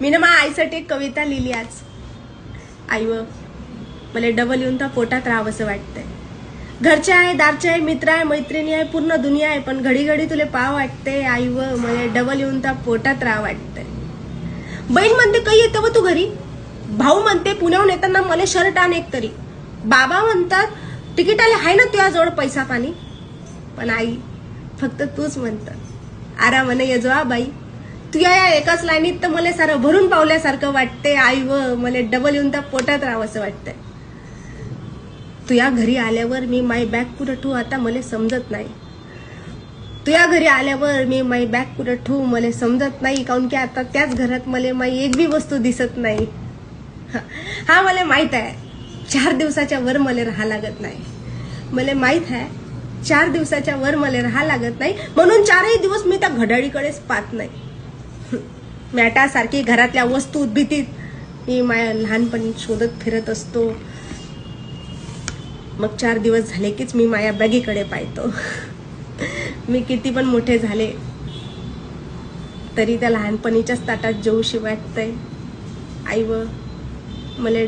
मी ना माझ्या आईसाठी एक कविता लिहिली आज. आई व मला डबल येऊन तर पोटात राहावं असं वाटतंय. घरचे आहे, दारचे आहे, मित्र आहे, मैत्रिणी आहे, पूर्ण दुनिया आहे, पण घडी घडी तुले पाव वाटते. आई व मला डबल येऊन तर पोटात राहावं वाटतंय. बहीण म्हणते काही येतं व तू घरी. भाऊ म्हणते पुण्याहून येताना मला शर्ट आण एक तरी. बाबा म्हणतात तिकीटाला आहे ना तुझ्याजवळ पैसा पाणी. पण आई फक्त तूच म्हणतं आरामाने ये जो बाई. तुझ्या या एकाच लाईनीत तर मला सारं भरून पावल्यासारखं वाटते. आई व मला डबल येऊन तर पोटात राहावं असं वाटतंय. तुझ्या घरी आल्यावर मी माय बॅग कुठं ठेवू आता मला समजत नाही. तुझ्या घरी आल्यावर मी माय बॅग कुठं ठेवू मला समजत नाही. काऊन की आता त्याच घरात मला माई एक बी वस्तू दिसत नाही. हा मला माहित आहे 4 दिवसाच्या वर मला राहा लागत नाही. मला माहित आहे 4 दिवसाच्या वर मला राहा लागत नाही. म्हणून 4ही दिवस मी त्या घड्याळीकडेच पाहत नाही. मॅटासारखी घरातल्या वस्तू उद्भीतीत मी माझ्या लहानपणी शोधत फिरत असतो. मग 4 दिवस झाले कीच मी माझ्या बॅगीकडे पाहतो. मी किती पण मोठे झाले तरी त्या लहानपणीच्याच ताटात जेवूशी वाटतंय. आई व मला